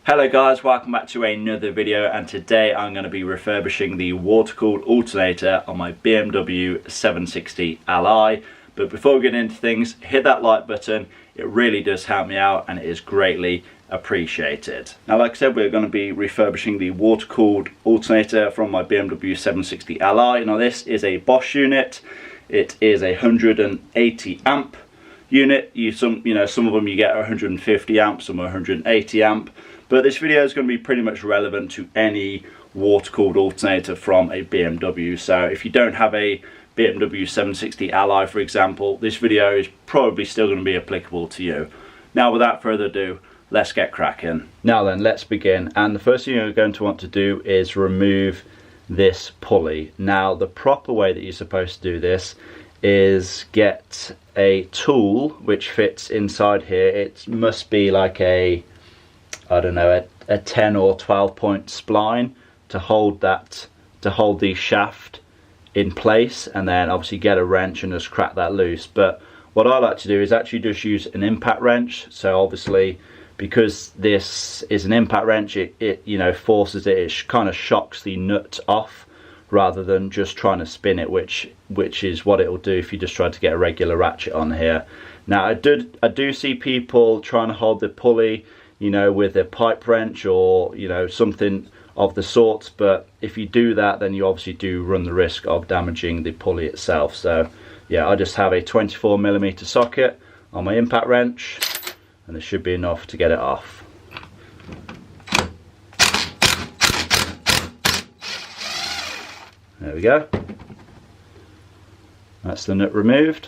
Hello guys, welcome back to another video, and today I'm going to be refurbishing the water-cooled alternator on my BMW 760 Li. But before we get into things, hit that like button. It really does help me out and it is greatly appreciated. Now, like I said, we're going to be refurbishing the water-cooled alternator from my BMW 760 Li. Now, this is a Bosch unit. It is a 180 amp unit. Some of them you get 150 amp, some are 180 amp. But this video is going to be pretty much relevant to any water-cooled alternator from a BMW. So if you don't have a BMW 760 Li, for example, this video is probably still going to be applicable to you. Now, without further ado, let's get cracking. Now then, let's begin. And the first thing you're going to want to do is remove this pulley. Now, the proper way that you're supposed to do this is get a tool which fits inside here. It must be like a, I don't know, a 10 or 12 point spline to hold the shaft in place, and then obviously get a wrench and just crack that loose. But what I like to do is actually just use an impact wrench. So obviously, because this is an impact wrench, it forces it, kind of shocks the nut off rather than just trying to spin it, which is what it'll do if you just try to get a regular ratchet on here. Now, I do see people trying to hold the pulley, with a pipe wrench or something of the sort, but if you do that, then you obviously do run the risk of damaging the pulley itself. So yeah, I just have a 24mm socket on my impact wrench, and this should be enough to get it off. There we go. That's the nut removed,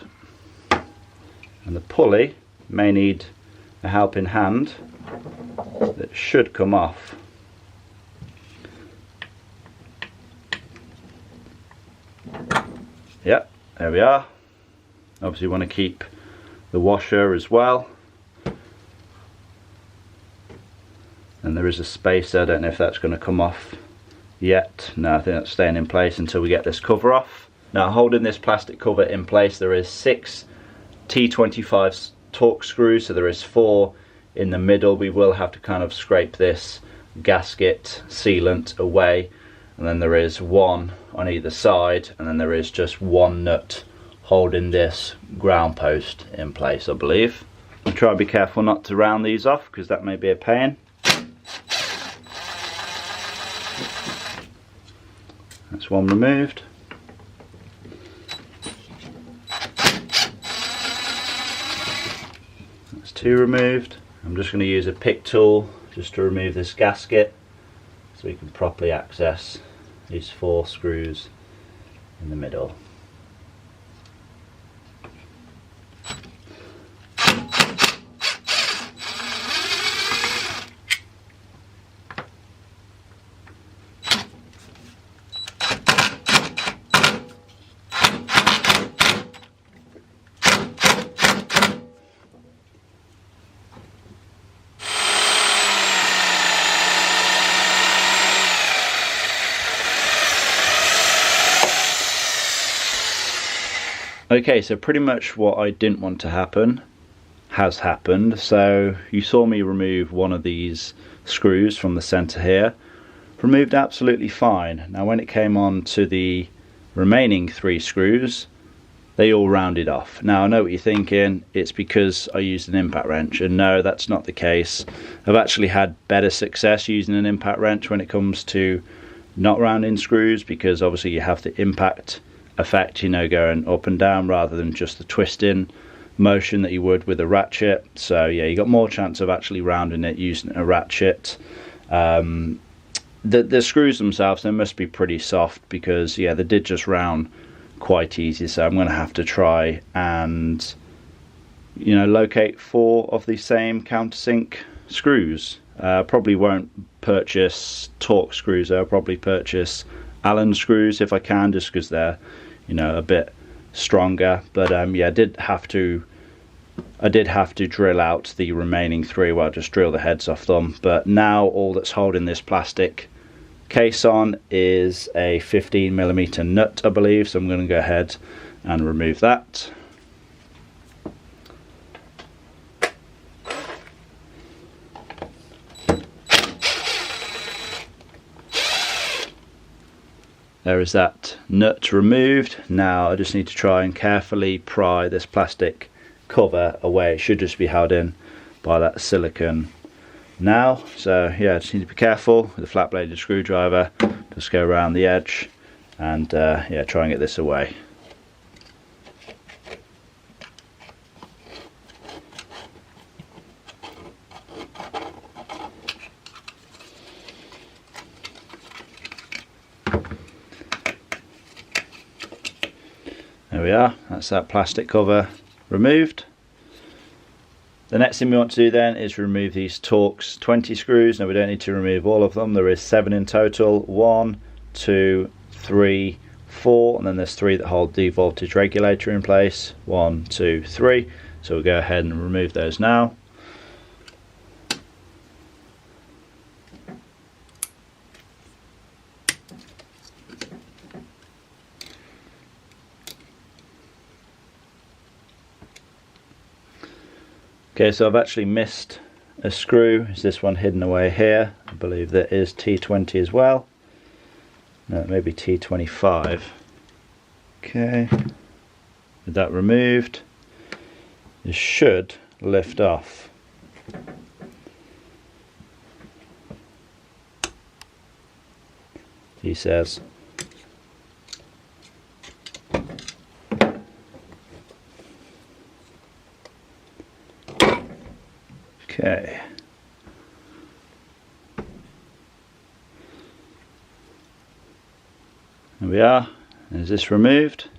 and the pulley may need a helping hand. That should come off. Yep, there we are. Obviously you want to keep the washer as well. And there is a spacer. I don't know if that's going to come off yet. No, I think that's staying in place until we get this cover off. Now, holding this plastic cover in place, there is 6 T25 Torx screws, so there is 4 in the middle. We will have to kind of scrape this gasket sealant away, and then there is 1 on either side, and then there is just 1 nut holding this ground post in place, I believe. I'll try to be careful not to round these off because that may be a pain. That's 1 removed. That's 2 removed. I'm just going to use a pick tool just to remove this gasket so we can properly access these 4 screws in the middle. Okay, so pretty much what I didn't want to happen has happened. So you saw me remove one of these screws from the center here. Removed absolutely fine. Now when it came on to the remaining 3 screws, they all rounded off. Now I know what you're thinking, it's because I used an impact wrench, and no, that's not the case. I've actually had better success using an impact wrench when it comes to not rounding screws, because obviously you have the impact effect, going up and down rather than just the twisting motion that you would with a ratchet. So yeah, you got more chance of actually rounding it using a ratchet. The screws themselves, they must be pretty soft, because yeah, they did just round quite easy. So I'm going to have to try and locate 4 of the same countersink screws. Probably won't purchase Torx screws. I'll probably purchase Allen screws if I can, just because they're a bit stronger. But yeah, I did have to drill out the remaining 3. Well, just drill the heads off them. But now all that's holding this plastic case on is a 15mm nut, I believe. So I'm going to go ahead and remove that. There is that nut removed. Now I just need to try and carefully pry this plastic cover away. It should just be held in by that silicone now. So yeah, just need to be careful with a flat bladed screwdriver. Just go around the edge and yeah, try and get this away. There we are, that's that plastic cover removed. The next thing we want to do then is remove these Torx 20 screws. Now we don't need to remove all of them, there is 7 in total. 1, 2, 3, 4, and then there's 3 that hold the voltage regulator in place. 1, 2, 3. So we'll go ahead and remove those now. Okay, so I've actually missed a screw. Is this one hidden away here? I believe that is T20 as well. No, maybe T25. Okay, with that removed, this should lift off. He says. Okay. There we are. Is this removed?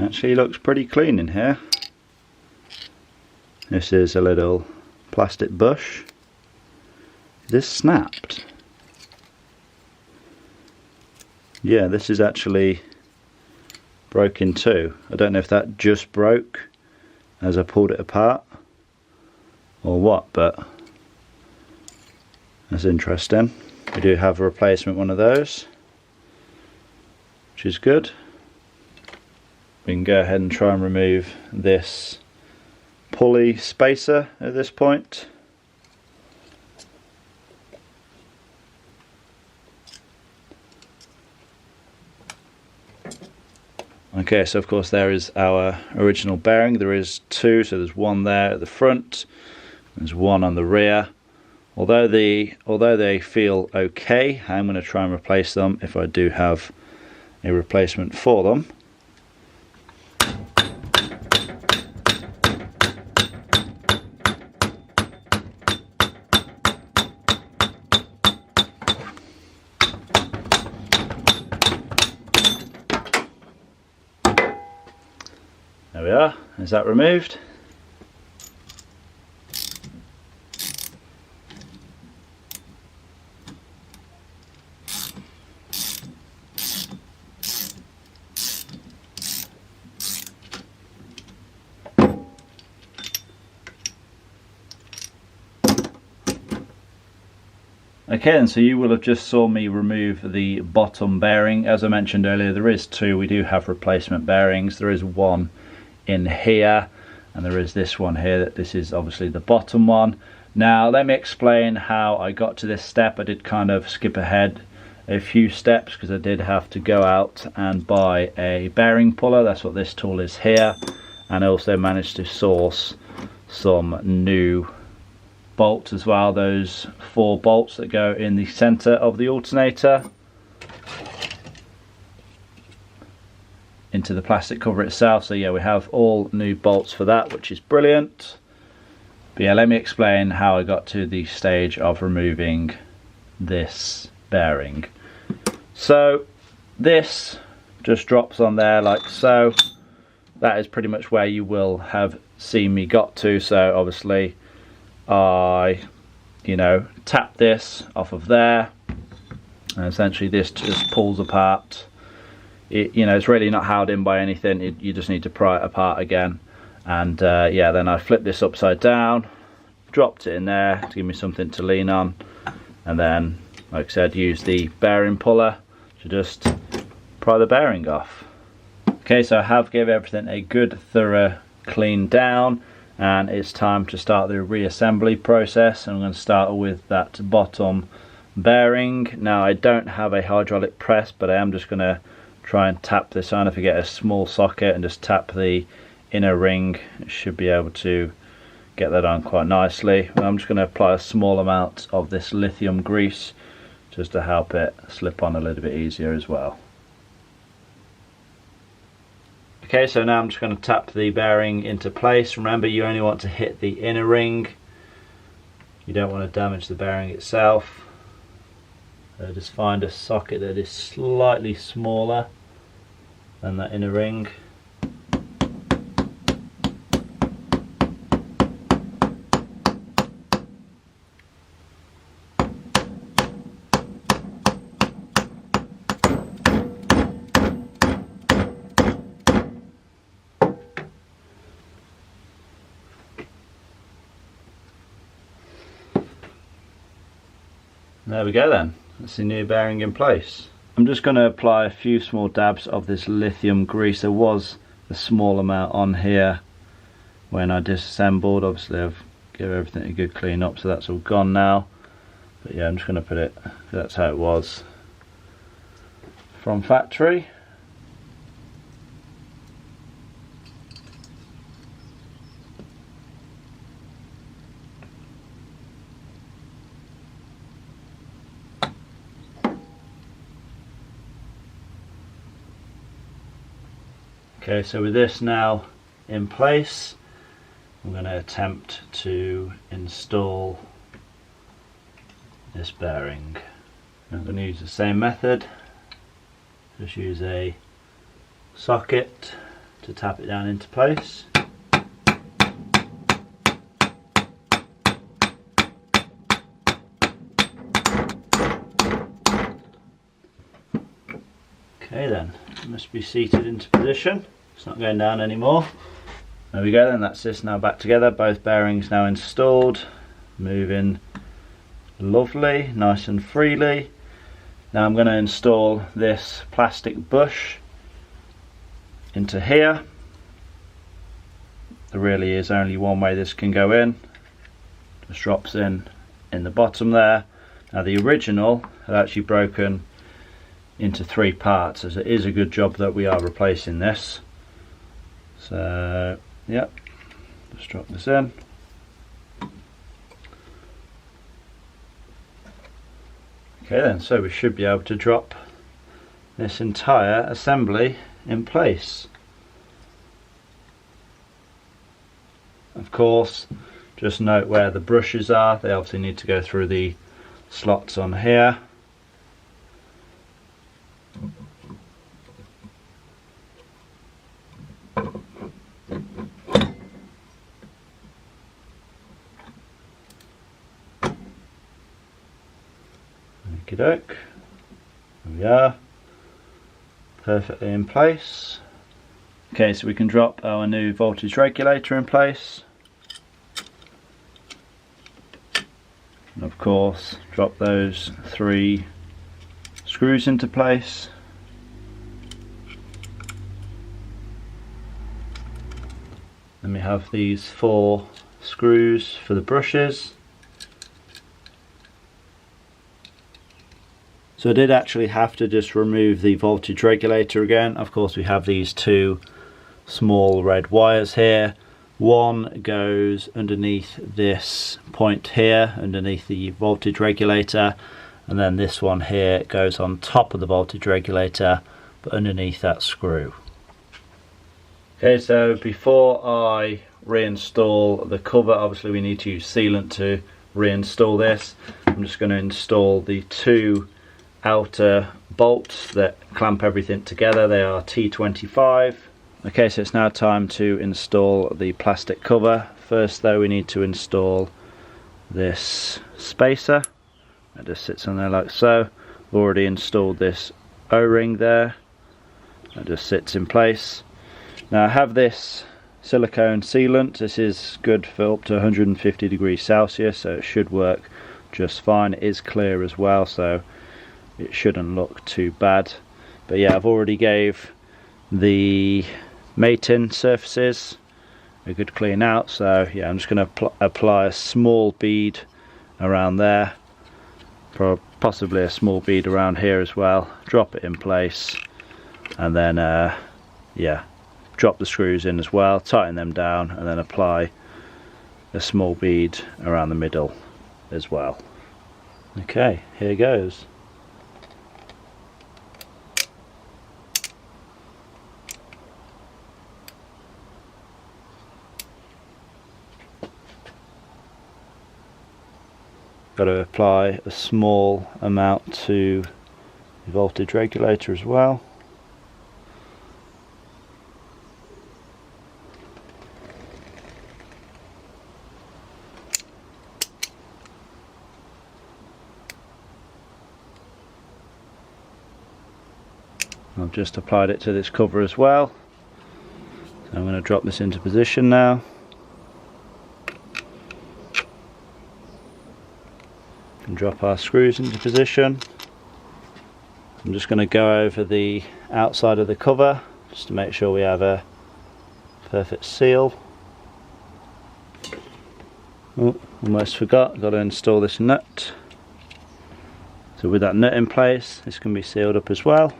Actually looks pretty clean in here. This is a little plastic bush. This snapped. Yeah, this is actually broke in two. I don't know if that just broke as I pulled it apart or what, but that's interesting. We do have a replacement one of those, which is good. We can go ahead and try and remove this pulley spacer at this point. Okay, so of course there is our original bearing. There is two, so there's one there at the front, there's one on the rear. Although they feel okay, I'm going to try and replace them if I do have a replacement for them. There we are, is that removed? Okay, and so you will have just saw me remove the bottom bearing. As I mentioned earlier, there is two. We do have replacement bearings. There is one in here, and there is this one here. This is obviously the bottom one. Now let me explain how I got to this step. I did kind of skip ahead a few steps because I did have to go out and buy a bearing puller. That's what this tool is here, and I also managed to source some new bolts as well, those 4 bolts that go in the center of the alternator into the plastic cover itself. So yeah, we have all new bolts for that, which is brilliant. But yeah, let me explain how I got to the stage of removing this bearing. So this just drops on there like so. That is pretty much where you will have seen me got to. So obviously I, tap this off of there, and essentially this just pulls apart. It's really not held in by anything. You just need to pry it apart again, and yeah, then I flip this upside down, dropped it in there to give me something to lean on, and then, like I said, use the bearing puller to just pry the bearing off. Okay, so I have given everything a good thorough clean down, and it's time to start the reassembly process. I'm going to start with that bottom bearing. Now I don't have a hydraulic press, but I am just going to try and tap this on. If I get a small socket and just tap the inner ring, it should be able to get that on quite nicely. I'm just going to apply a small amount of this lithium grease just to help it slip on a little bit easier as well. Okay, so now I'm just going to tap the bearing into place. Remember, you only want to hit the inner ring. You don't want to damage the bearing itself. So just find a socket that is slightly smaller than that inner ring. There we go then, that's the new bearing in place. I'm just going to apply a few small dabs of this lithium grease. There was a small amount on here when I disassembled. Obviously I've given everything a good clean up, so that's all gone now. But yeah, I'm just going to put it, that's how it was from factory. Okay, so with this now in place, I'm going to attempt to install this bearing. I'm going to use the same method, just use a socket to tap it down into place. Okay then, it must be seated into position. It's not going down anymore. There we go then, that's this now back together. Both bearings now installed. Moving lovely, nice and freely. Now I'm going to install this plastic bush into here. There really is only one way this can go in. Just drops in the bottom there. Now the original had actually broken into 3 parts, as it is a good job that we are replacing this. So yep, just drop this in. Okay then, so we should be able to drop this entire assembly in place. Of course, just note where the brushes are. They obviously need to go through the slots on here. Okey-doke. There we are, perfectly in place. Okay, so we can drop our new voltage regulator in place, and of course drop those 3 screws into place. Then we have these 4 screws for the brushes. So I did actually have to just remove the voltage regulator again. Of course we have these 2 small red wires here. One goes underneath this point here, underneath the voltage regulator, and then this one here goes on top of the voltage regulator, but underneath that screw. Okay, so before I reinstall the cover, obviously we need to use sealant to reinstall this. I'm just going to install the 2 outer bolts that clamp everything together. They are T25. Okay, so it's now time to install the plastic cover. First though, we need to install this spacer. It just sits on there like so. I've already installed this O-ring there. It just sits in place. Now I have this silicone sealant. This is good for up to 150 degrees Celsius, so it should work just fine. It is clear as well, so it shouldn't look too bad. But yeah, I've already gave the mating surfaces a good clean out, so yeah, I'm just going to apply a small bead around there, possibly a small bead around here as well. Drop it in place, and then yeah, drop the screws in as well, tighten them down, and then apply a small bead around the middle as well. Okay, here goes. Got to apply a small amount to the voltage regulator as well. I've just applied it to this cover as well. So I'm going to drop this into position now. And drop our screws into position. I'm just going to go over the outside of the cover just to make sure we have a perfect seal. Oh, almost forgot, got to install this nut. So with that nut in place, this can be sealed up as well.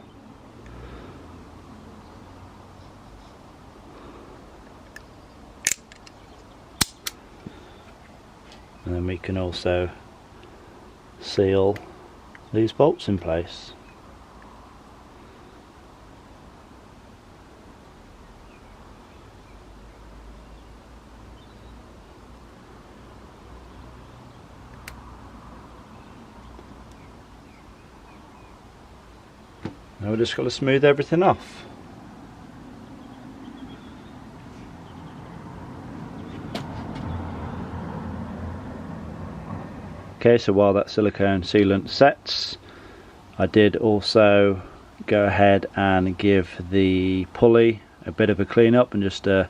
And then we can also seal these bolts in place. Now we're just got to smooth everything off. Okay, so while that silicone sealant sets, I did also go ahead and give the pulley a bit of a clean up and just a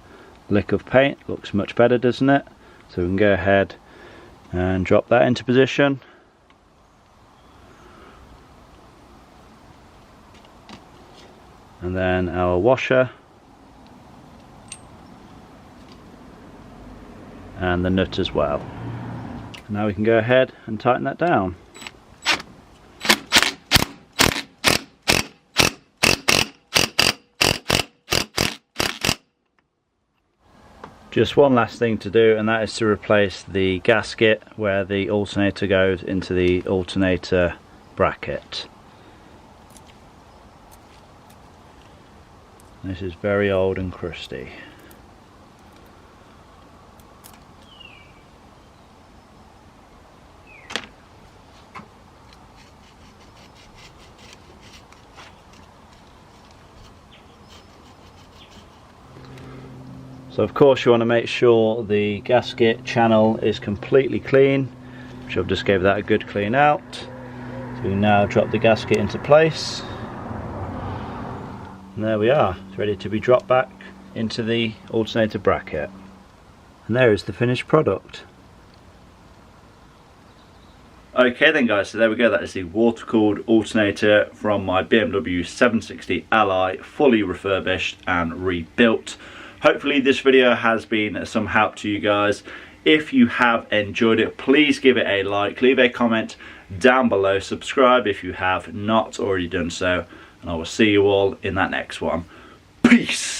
lick of paint. Looks much better, doesn't it? So we can go ahead and drop that into position. And then our washer and the nut as well. Now we can go ahead and tighten that down. Just one last thing to do, and that is to replace the gasket where the alternator goes into the alternator bracket. This is very old and crusty. So of course you want to make sure the gasket channel is completely clean, which I've just gave that a good clean out. So we now drop the gasket into place. And there we are, it's ready to be dropped back into the alternator bracket. And there is the finished product. Okay then guys, so there we go, that is the water-cooled alternator from my BMW 760 Ally, fully refurbished and rebuilt. Hopefully this video has been some help to you guys. If you have enjoyed it, please give it a like, leave a comment down below, subscribe if you have not already done so, and I will see you all in that next one. Peace!